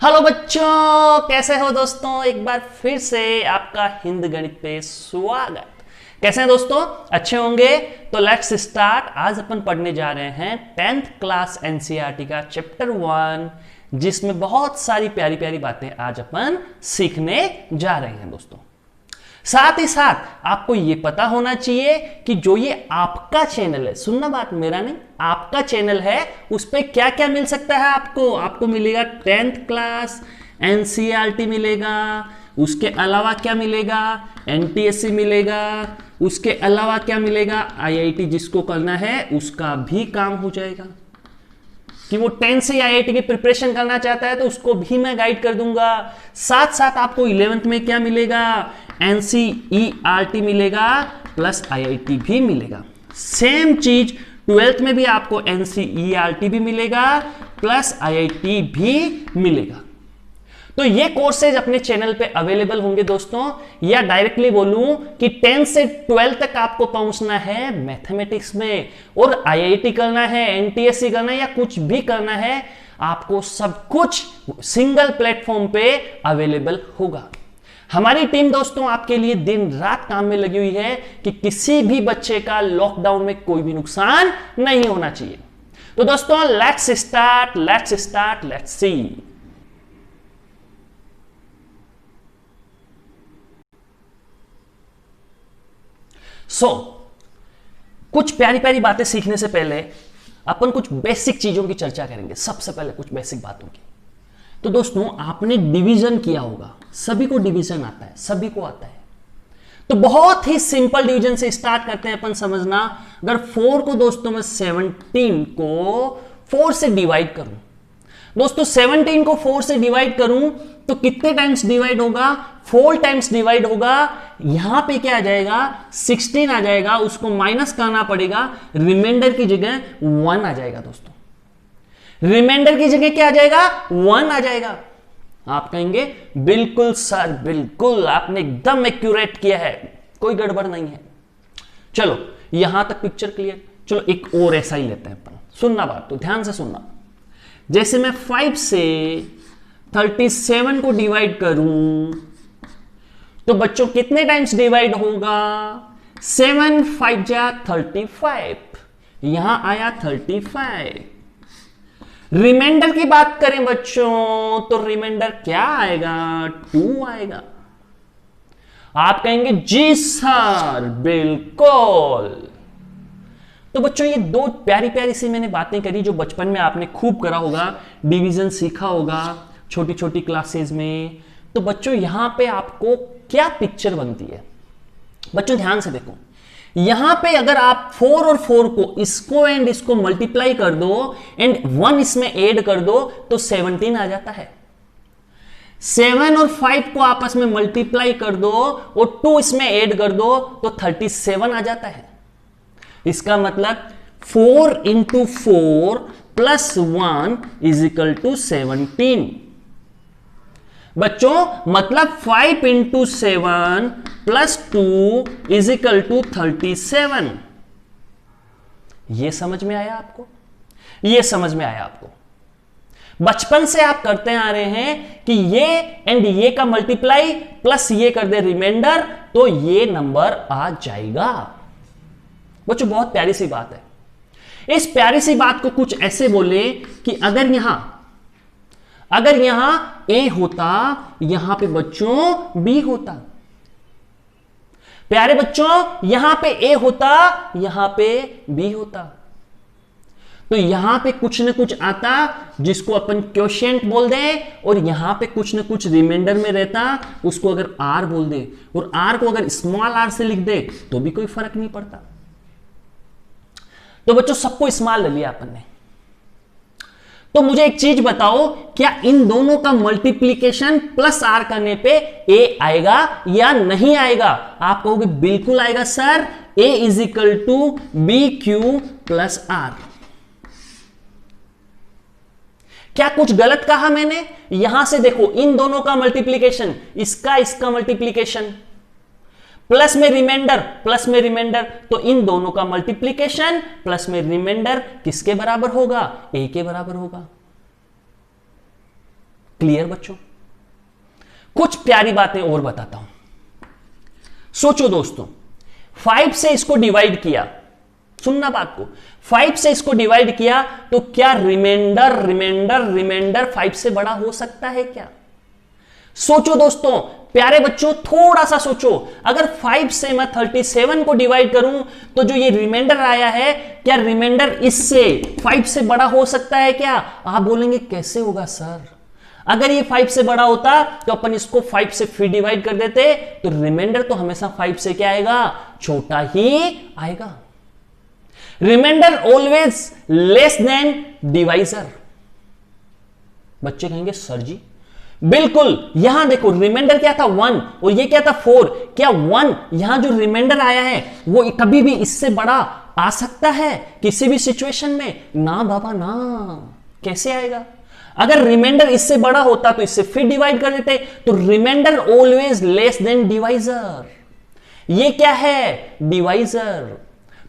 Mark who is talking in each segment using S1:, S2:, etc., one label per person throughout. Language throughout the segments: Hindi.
S1: हेलो बच्चों, कैसे हो दोस्तों। एक बार फिर से आपका हिंद गणित पे स्वागत। कैसे हैं दोस्तों, अच्छे होंगे। तो लेट्स स्टार्ट। आज अपन पढ़ने जा रहे हैं 10th क्लास एनसीईआरटी का चैप्टर 1, जिसमें बहुत सारी प्यारी प्यारी बातें आज अपन सीखने जा रहे हैं दोस्तों। साथ ही साथ आपको यह पता होना चाहिए कि जो ये आपका चैनल है, सुनना बात मेरा नहीं, आपका चैनल है, उस पर क्या क्या मिल सकता है। आपको मिलेगा 10th क्लास एनसीईआरटी मिलेगा, उसके अलावा क्या मिलेगा, एनटीएससी मिलेगा, उसके अलावा क्या मिलेगा, आईआईटी जिसको करना है उसका भी काम हो जाएगा कि वो 10 से आईआईटी की प्रिपरेशन करना चाहता है तो उसको भी मैं गाइड कर दूंगा। साथ साथ आपको 11th में क्या मिलेगा, एनसीईआरटी मिलेगा प्लस आईआईटी भी मिलेगा। सेम चीज 12th में भी आपको एनसीईआरटी भी मिलेगा प्लस आईआईटी भी मिलेगा। तो ये कोर्सेज अपने चैनल पे अवेलेबल होंगे दोस्तों, या डायरेक्टली बोलूं कि 10 से 12 तक आपको पहुंचना है मैथमेटिक्स में और आईआईटी करना है, एनटीएससी करना है या कुछ भी करना है, आपको सब कुछ सिंगल प्लेटफॉर्म पे अवेलेबल होगा। हमारी टीम दोस्तों आपके लिए दिन रात काम में लगी हुई है कि किसी भी बच्चे का लॉकडाउन में कोई भी नुकसान नहीं होना चाहिए। तो दोस्तों लेट्स स्टार्ट, लेट्स सी। कुछ प्यारी प्यारी बातें सीखने से पहले अपन कुछ बेसिक चीजों की चर्चा करेंगे। सबसे पहले कुछ बेसिक बातों की। तो दोस्तों आपने डिवीजन किया होगा, सभी को डिवीजन आता है, सभी को आता है। तो बहुत ही सिंपल डिवीजन से स्टार्ट करते हैं अपन। समझना, अगर 4 को दोस्तों मैं 17 को 4 से डिवाइड करूं, दोस्तों 17 को 4 से डिवाइड करूं तो कितने टाइम्स डिवाइड होगा, 4 टाइम्स डिवाइड होगा। यहां पे क्या आ जाएगा, 16 आ जाएगा, उसको माइनस करना पड़ेगा, रिमाइंडर की जगह 1 आ जाएगा दोस्तों। रिमाइंडर की जगह क्या आ जाएगा, 1 आ जाएगा। आप कहेंगे बिल्कुल सर, बिल्कुल आपने एकदम एक्यूरेट किया है, कोई गड़बड़ नहीं है। चलो यहां तक पिक्चर क्लियर। चलो एक और ऐसा ही लेते हैं अपन। सुनना बात, तो ध्यान से सुनना। जैसे मैं 5 से 37 को डिवाइड करूं तो बच्चों कितने टाइम्स डिवाइड होगा, 7 5 जा 35, यहां आया 35। रिमाइंडर की बात करें बच्चों तो रिमाइंडर क्या आएगा, 2 आएगा। आप कहेंगे जी सर बिल्कुल। तो बच्चों ये दो प्यारी प्यारी सी मैंने बातें करी जो बचपन में आपने खूब करा होगा, डिवीजन सीखा होगा छोटी छोटी क्लासेस में। तो बच्चों यहां पे आपको क्या पिक्चर बनती है, बच्चों ध्यान से देखो। यहां पे अगर आप 4 और 4 को इसको एंड इसको मल्टीप्लाई कर दो एंड 1 इसमें ऐड कर दो तो 17 आ जाता है। 7 और 5 को आपस में मल्टीप्लाई कर दो और 2 इसमें ऐड कर दो तो 37 आ जाता है। इसका मतलब 4 into 4 plus 1 is equal to 17। बच्चों मतलब 5 into 7 plus 2 is equal to 37। यह समझ में आया आपको, यह समझ में आया आपको। बचपन से आप करते आ रहे हैं कि ये एंड ये का मल्टीप्लाई प्लस ये कर दे रिमाइंडर तो ये नंबर आ जाएगा। बच्चों बहुत प्यारी सी बात है। इस प्यारी सी बात को कुछ ऐसे बोले कि अगर यहां ए होता, यहां पे बच्चों बी होता। प्यारे बच्चों यहां पे ए होता, यहां पे बी होता, तो यहां पे कुछ ना कुछ आता जिसको अपन क्वोशिएंट बोल दें, और यहां पे कुछ ना कुछ रिमाइंडर में रहता, उसको अगर आर बोल दे, और आर को अगर स्मॉल आर से लिख दे तो भी कोई फर्क नहीं पड़ता। तो बच्चों सबको स्मॉल ले लिया अपन ने। तो मुझे एक चीज बताओ, क्या इन दोनों का मल्टीप्लीकेशन प्लस आर करने पे ए आएगा या नहीं आएगा? आप कहोगे बिल्कुल आएगा sir, A is equal to B Q plus R. क्या कुछ गलत कहा मैंने? यहां से देखो, इन दोनों का मल्टीप्लीकेशन, इसका मल्टीप्लीकेशन प्लस में रिमाइंडर, तो इन दोनों का मल्टीप्लीकेशन प्लस में रिमाइंडर किसके बराबर होगा? ए के बराबर होगा। क्लियर बच्चों? कुछ प्यारी बातें और बताता हूं। सोचो दोस्तों, 5 से इसको डिवाइड किया, सुनना बात को, 5 से इसको डिवाइड किया तो क्या रिमाइंडर 5 से बड़ा हो सकता है क्या? सोचो दोस्तों, प्यारे बच्चों थोड़ा सा सोचो, अगर 5 से मैं 37 को डिवाइड करूं तो जो ये रिमाइंडर आया है, क्या रिमाइंडर इससे 5 से बड़ा हो सकता है क्या? आप बोलेंगे कैसे होगा सर? अगर ये 5 से बड़ा होता तो अपन इसको 5 से फिर डिवाइड कर देते, तो रिमाइंडर तो हमेशा 5 से क्या आएगा? छोटा ही आएगा। Reminder always less than divisor. बच्चे कहेंगे सर जी बिल्कुल, यहां देखो रिमाइंडर क्या था 1 और ये क्या था 4। क्या 1 यहां जो रिमाइंडर आया है वो कभी भी इससे बड़ा आ सकता है किसी भी सिचुएशन में? ना बाबा ना। कैसे आएगा? अगर रिमाइंडर इससे बड़ा होता तो इससे फिर डिवाइड कर देते, तो reminder always less than divisor. ये क्या है? डिवाइजर।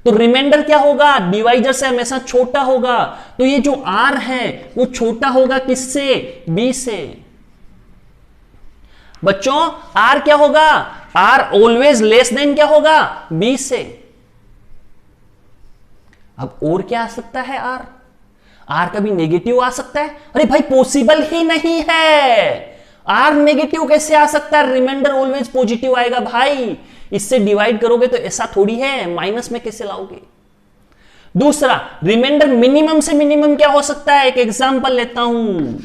S1: तो रिमाइंडर क्या होगा? डिवाइजर से हमेशा छोटा होगा। तो ये जो r है वो छोटा होगा किससे? b से। बच्चों r क्या होगा? r ऑलवेज लेस देन क्या होगा? b से। अब और क्या आ सकता है? r कभी नेगेटिव आ सकता है? अरे भाई पॉसिबल ही नहीं है। r नेगेटिव कैसे आ सकता है? रिमाइंडर ऑलवेज पॉजिटिव आएगा भाई। इससे डिवाइड करोगे तो ऐसा थोड़ी है, माइनस में कैसे लाओगे? दूसरा, रिमाइंडर मिनिमम से मिनिमम क्या हो सकता है? एक एग्जांपल लेता हूं,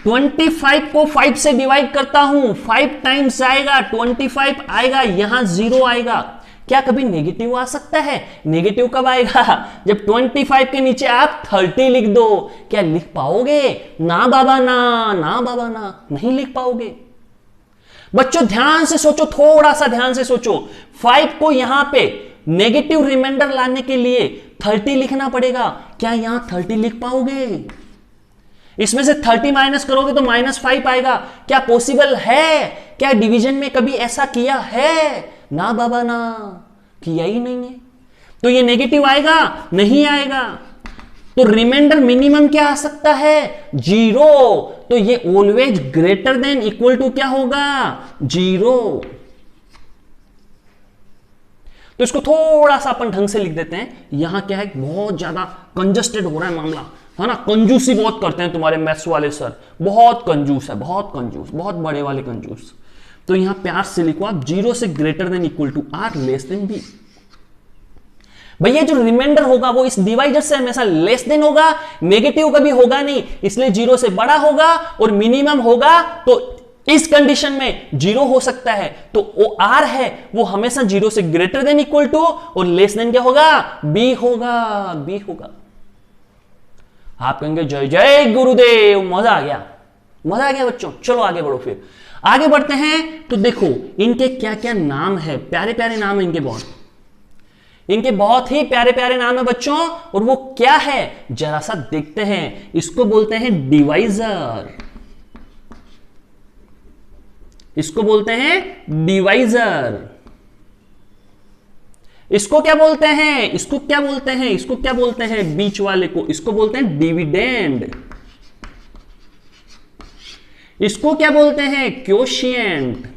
S1: 25 को 5 से डिवाइड करता हूं, 5 टाइम्स आएगा, 25 आएगा, यहां 0 आएगा। क्या कभी नेगेटिव आ सकता है? नेगेटिव कब आएगा? जब 25 के नीचे आप 30 लिख दो। क्या लिख पाओगे? ना बाबा ना, ना बाबा ना, नहीं लिख पाओगे। बच्चों ध्यान से सोचो, थोड़ा सा ध्यान से सोचो। 5 को यहां पे नेगेटिव रिमाइंडर लाने के लिए 30 लिखना पड़ेगा। क्या यहां 30 लिख पाओगे? इसमें से 30 माइनस करोगे तो -5 आएगा। क्या पॉसिबल है? क्या डिवीजन में कभी ऐसा किया है? ना बाबा ना, किया ही नहीं है। तो ये नेगेटिव आएगा? नहीं आएगा। तो रिमाइंडर मिनिमम क्या आ सकता है? 0। तो ये always greater than equal to क्या होगा? 0। तो इसको थोड़ा सा अपन ढंग से लिख देते हैं। यहां क्या है, बहुत ज्यादा कंजस्टेड हो रहा है मामला, है ना? कंजूसी बहुत करते हैं तुम्हारे मैथ्स वाले सर, बहुत कंजूस है, बहुत कंजूस, बहुत बड़े वाले कंजूस। तो यहां प्यार से लिखो आप 0 से greater than equal to r less than b। भैया जो रिमाइंडर होगा वो इस डिवाइजर से हमेशा लेस देन होगा, नेगेटिव कभी होगा नहीं, इसलिए 0 से बड़ा होगा। और मिनिमम होगा तो इस कंडीशन में 0 हो सकता है। तो वो r है वो हमेशा 0 से ग्रेटर देन इक्वल टू और लेस देन क्या होगा? b होगा, b होगा। आप कहेंगे जय जय गुरुदेव, मजा आ गया, मजा आ गया बच्चों। चलो आगे बढ़ो, फिर आगे बढ़ते हैं। तो देखो इनके क्या क्या नाम है, प्यारे प्यारे नाम है इनके, इनके बहुत ही प्यारे प्यारे नाम है बच्चों। और वो क्या है जरा सा देखते हैं। इसको बोलते हैं डिवाइजर, इसको बोलते हैं डिवाइजर। इसको क्या बोलते हैं? इसको क्या बोलते हैं? इसको क्या बोलते हैं? बीच वाले को इसको बोलते हैं डिविडेंड। इसको क्या बोलते हैं? क्वोशिएंट।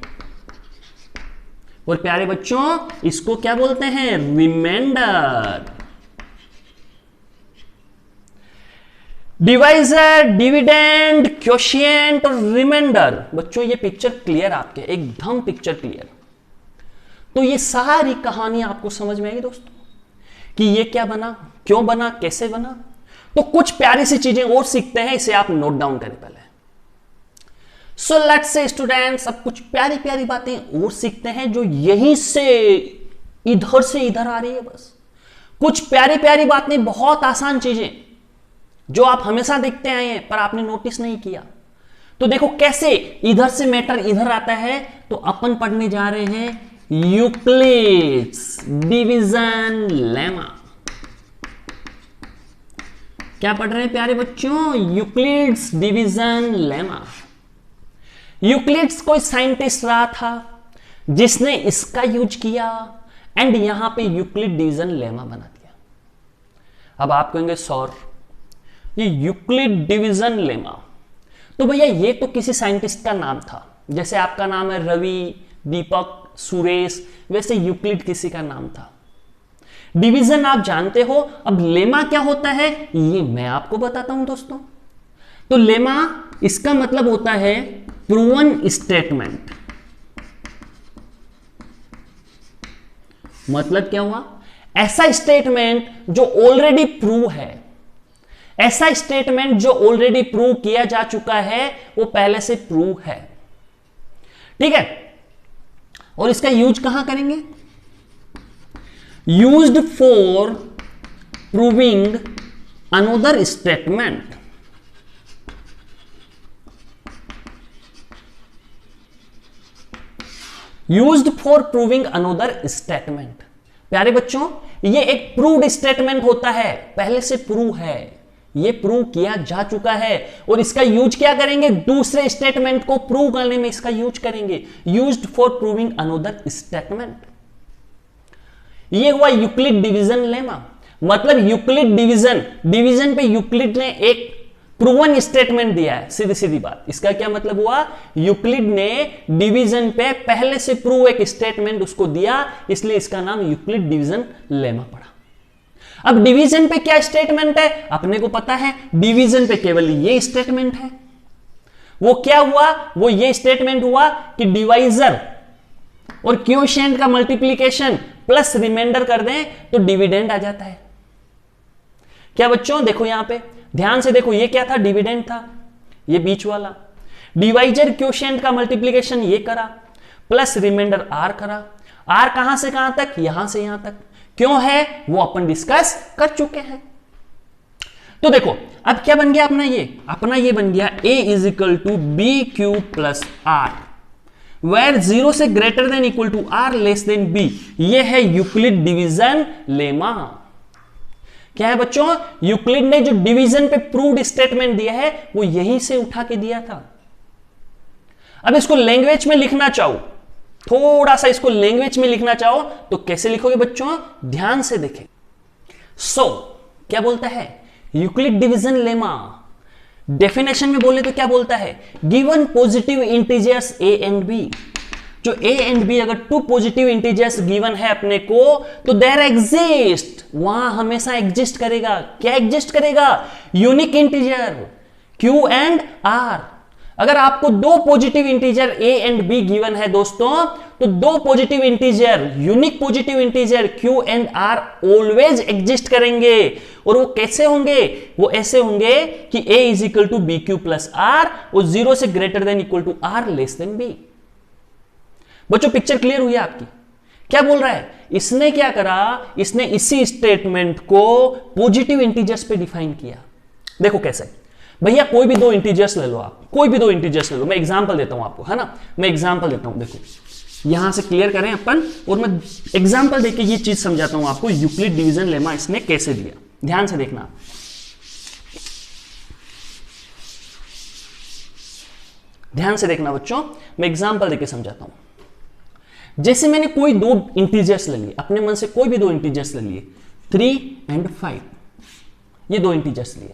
S1: और प्यारे बच्चों इसको क्या बोलते हैं? रिमाइंडर। डिवाइजर, डिविडेंड, क्वोशिएंट और रिमाइंडर। बच्चों ये पिक्चर क्लियर आपके, एकदम पिक्चर क्लियर। तो ये सारी कहानी आपको समझ में आएगी दोस्तों कि ये क्या बना, क्यों बना, कैसे बना। तो कुछ प्यारी सी चीजें और सीखते हैं, इसे आप नोट डाउन करें पहले। सो लेट्स से स्टूडेंट्स, अब कुछ प्यारी प्यारी बातें और सीखते हैं जो यहीं से इधर आ रही है। बस कुछ प्यारी प्यारी बातें, बहुत आसान चीजें जो आप हमेशा देखते आए हैं पर आपने नोटिस नहीं किया। तो देखो कैसे इधर से मैटर इधर आता है। तो अपन पढ़ने जा रहे हैं यूक्लिड्स डिवीजन लेमा। क्या पढ़ रहे हैं प्यारे बच्चों? Euclid's division lemma. यूक्लिड्स कोई साइंटिस्ट रहा था जिसने इसका यूज किया एंड यहां पे यूक्लिड डिवीजन लेमा बना दिया। अब आप कहेंगे सर ये यूक्लिड डिवीजन लेमा तो भैया ये तो किसी साइंटिस्ट का नाम था, जैसे आपका नाम है रवि, दीपक, सुरेश, वैसे यूक्लिड किसी का नाम था। डिवीजन आप जानते हो, अब लेमा क्या होता है ये मैं आपको बताता हूं दोस्तों। तो लेमा इसका मतलब होता है प्रूवन स्टेटमेंट। मतलब क्या हुआ? ऐसा स्टेटमेंट जो ऑलरेडी प्रूव है, ऐसा स्टेटमेंट जो ऑलरेडी प्रूव किया जा चुका है, वो पहले से प्रूव है। ठीक है, और इसका यूज कहां करेंगे? Used for proving another statement. Used for proving another statement. प्यारे बच्चों, ये एक प्रूव्ड स्टेटमेंट होता है, पहले से प्रूव है, ये प्रूव किया जा चुका है, और इसका यूज क्या करेंगे? दूसरे स्टेटमेंट को प्रूव करने में इसका यूज करेंगे। Used for proving another statement. ये हुआ यूक्लिड डिवीजन लेमा। मतलब यूक्लिड डिवीजन, डिवीजन पे यूक्लिड ने एक प्रूवन स्टेटमेंट दिया है, सीधी सीधी बात। इसका क्या मतलब हुआ? यूक्लिड ने डिवीजन पे पहले से प्रूव एक स्टेटमेंट उसको दिया, इसलिए इसका नाम यूक्लिड डिवीजन लेमा पड़ा। अब डिवीजन पे क्या स्टेटमेंट है अपने को पता है, डिवीजन पे केवल ये स्टेटमेंट है। वो क्या हुआ? वो ये स्टेटमेंट हुआ कि डिवाइजर और क्वोशिएंट का मल्टीप्लीकेशन प्लस रिमाइंडर कर दें तो डिविडेंड आ जाता है। क्या बच्चों देखो यहां पे ध्यान से देखो, ये क्या था? डिविडेंड था, ये बीच वाला। डिवाइजर क्वोशिएंट का मल्टीप्लीकेशन ये करा, प्लस रिमाइंडर आर करा। आर कहां से कहां तक? यहां से यहां तक। क्यों है वो अपन डिस्कस कर चुके हैं। तो देखो अब क्या बन गया अपना ये बन गया a is equal to B Q plus R, where 0 से greater than equal to R less than B. ये है यूक्लिड डिवीजन लेमा। क्या है बच्चों? यूक्लिड ने जो डिवीजन पे प्रूव्ड स्टेटमेंट दिया है वो यहीं से उठा के दिया था। अब इसको लैंग्वेज में लिखना चाहो, थोड़ा सा इसको लैंग्वेज में लिखना चाहो तो कैसे लिखोगे बच्चों? ध्यान से देखें। सो क्या बोलता है यूक्लिड डिवीजन लेमा? डेफिनेशन में बोले तो क्या बोलता है? Given positive integers a and b, जो a एंड b अगर टू पॉजिटिव इंटीजर्स गिवन है अपने को तो देयर एग्जिस्ट, वहां हमेशा एग्जिस्ट करेगा। क्या एग्जिस्ट करेगा? Unique integer q and r। अगर आपको दो positive integer a and b given है दोस्तों, तो दो positive integer, unique positive integer q and r always exist करेंगे। और वो कैसे होंगे? वो ऐसे होंगे कि a is equal to B Q plus R और 0 से greater than equal to R less than b। बच्चों पिक्चर क्लियर हुई आपकी? क्या बोल रहा है? इसने क्या करा? इसने इसी स्टेटमेंट को पॉजिटिव इंटीजर्स पे डिफाइन किया। देखो कैसे भैया, कोई भी दो इंटीजर्स ले लो, आप कोई भी दो इंटीजर्स ले लो। मैं एग्जांपल देता हूं आपको, है ना, मैं एग्जांपल देता हूं। देखो यहां से क्लियर करें अपन, और मैं एग्जांपल देके ये चीज समझाता हूं आपको यूक्लिड डिवीजन लेमा इसने कैसे दिया। ध्यान से देखना, ध्यान से देखना बच्चों, मैं एग्जांपल देके समझाता हूं। जैसे मैंने कोई दो इंटीजर्स ले लिए, अपने मन से कोई भी दो इंटीजर्स ले लिए, 3 एंड 5, ये दो इंटीजर्स लिए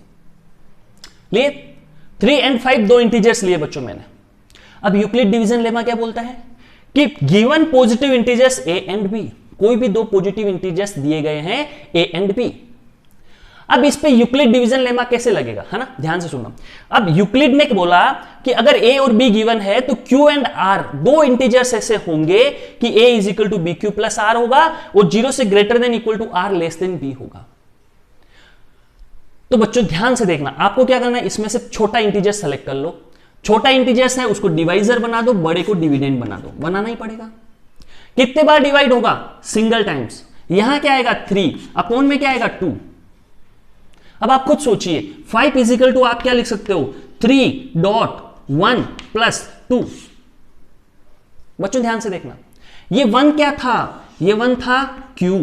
S1: 3 एंड 5 दो इंटीजर्स लिए बच्चों मैंने। अब यूक्लिड डिवीजन लेमा क्या बोलता है कि given positive integers a and b, कोई भी दो पॉजिटिव इंटीजर्स दिए गए हैं a एंड b। अब इस पे यूक्लिड डिवीजन लेमा कैसे लगेगा, है ना, ध्यान से सुनना। अब यूक्लिड ने बोला कि अगर a और b गिवन है तो q एंड r दो इंटीजर्स ऐसे होंगे कि a is equal to B Q plus R होगा और 0 से greater than equal to R less than b होगा। तो बच्चों ध्यान से देखना, आपको क्या करना है, इसमें से छोटा इंटीजर सेलेक्ट कर लो। छोटा इंटीजर्स है उसको डिवाइजर बना दो, बड़े को डिविडेंड बना दो। बनाना ही पड़ेगा। कितने बार डिवाइड होगा? Single times. यहां क्या आएगा? 3 अपॉन में क्या आएगा? 2। अब आप खुद सोचिए, 5 इजिकल टू आप क्या लिख सकते हो? 3.1 प्लस 2। बच्चों ध्यान से देखना, ये 1 क्या था? ये 1 था Q।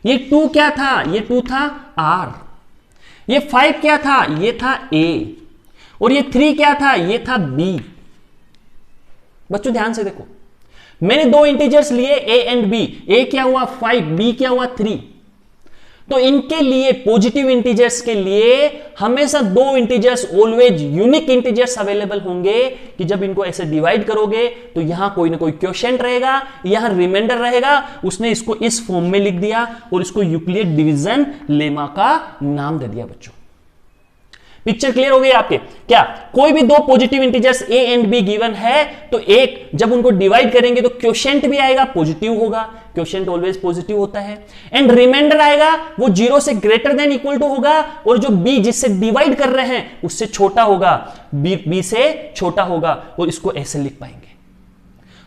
S1: ये 2 क्या था? ये 2 था R। ये 5 क्या था? ये था A। और ये 3 क्या था? ये था B। बच्चों ध्यान से देखो, मैंने दो इंटीजर्स लिए A एंड B। A क्या हुआ? 5, B क्या हुआ? 3। तो इनके लिए पॉजिटिव इंटीजर्स के लिए हमेशा दो integers always unique integers available होंगे कि जब इनको ऐसे डिवाइड करोगे तो यहां कोई ना कोई क्वोशिएंट रहेगा, यहां रिमाइंडर रहेगा। उसने इसको इस फॉर्म में लिख दिया और इसको यूक्लिड डिवीजन लेमा का नाम दे दिया बच्चों। पिक्चर क्लियर हो गई आपके? क्या कोई भी दो positive integers a and b given है तो एक जब उनको डिवाइड करेंगे तो क्वोशिएंट भी आएगा, पॉजिटिव होगा, क्वोशिएंट ऑलवेज पॉजिटिव होता है। एंड रिमाइंडर आएगा वो 0 से ग्रेटर देन इक्वल टू होगा और जो b जिससे डिवाइड कर रहे हैं उससे छोटा होगा, b से छोटा होगा और इसको ऐसे लिख पाएंगे।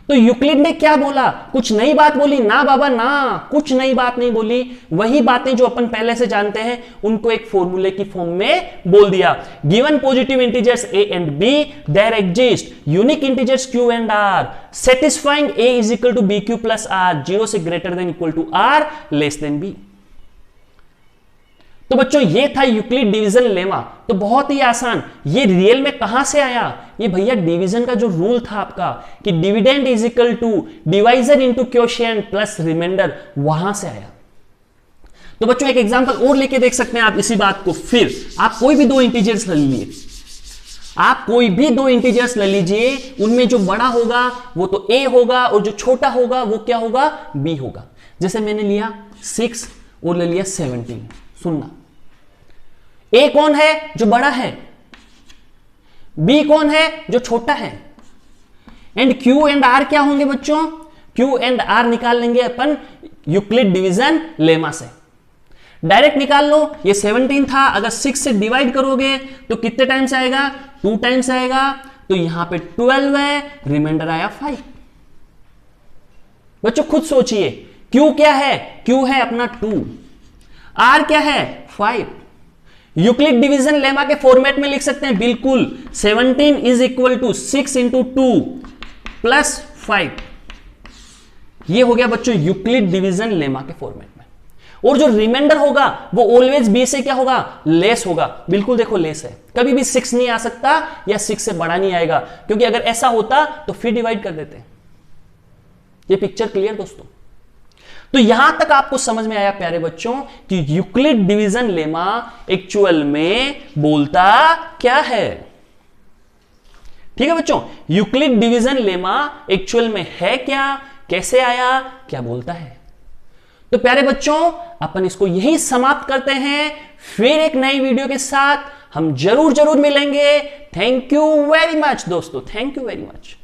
S1: तो यूक्लिड ने क्या बोला? कुछ नई बात बोली? ना बाबा ना, कुछ नई बात नहीं बोली। वही बातें जो अपन पहले से जानते हैं उनको एक फॉर्मूले की फॉर्म में बोल दिया। Given positive integers a and b, there exist unique integers q and r satisfying a is equal to bq plus r 0 से greater than equal to r less than b। तो बच्चों ये था यूक्लिड डिवीजन लेमा। तो बहुत ही आसान। ये रियल में कहां से आया? ये भैया डिवीजन का जो रूल था आपका कि dividend is equal to divisor into quotient plus reminder, वहां से आया। तो बच्चों एक एग्जांपल और लेके देख सकते हैं आप इसी बात को। फिर आप कोई भी दो इंटीजर्स ले लीजिए, आप कोई भी दो इंटीजर्स ले लीजिए, उनमें जो बड़ा होगा वो तो a होगा और जो छोटा होगा वो क्या होगा? b होगा। जैसे मैंने लिया 6 और ले लिया 17। सुनना, a कौन है? जो बड़ा है। b कौन है? जो छोटा है। एंड q एंड r क्या होंगे बच्चों? q एंड r निकाल लेंगे अपन यूक्लिड डिवीजन लेमा से। डायरेक्ट निकाल लो। ये 17 था, अगर 6 से डिवाइड करोगे तो कितने टाइम्स आएगा? 2 टाइम्स आएगा। तो यहां पे 12 है, रिमाइंडर आया 5। बच्चों खुद सोचिए, q क्या है? q है अपना 2, r क्या है? 5। यूक्लिड डिवीजन लेमा के फॉर्मेट में लिख सकते हैं बिल्कुल। 17 is equal to 6 into 2 plus 5। ये हो गया बच्चों यूक्लिड डिवीजन लेमा के फॉर्मेट में। और जो रिमाइंडर होगा वो ऑलवेज b से क्या होगा? लेस होगा। बिल्कुल देखो लेस है, कभी भी 6 नहीं आ सकता या 6 से बड़ा नहीं आएगा, क्योंकि अगर ऐसा होता तो फिर डिवाइड कर देते। ये पिक्चर क्लियर दोस्तों? तो यहां तक आपको समझ में आया प्यारे बच्चों कि यूक्लिड डिवीजन लेमा एक्चुअल में बोलता क्या है। ठीक है बच्चों, यूक्लिड डिवीजन लेमा एक्चुअल में है क्या, कैसे आया, क्या बोलता है। तो प्यारे बच्चों अपन इसको यही समाप्त करते हैं। फिर एक नई वीडियो के साथ हम जरूर मिलेंगे। थैंक यू वेरी मच दोस्तों, थैंक यू वेरी मच।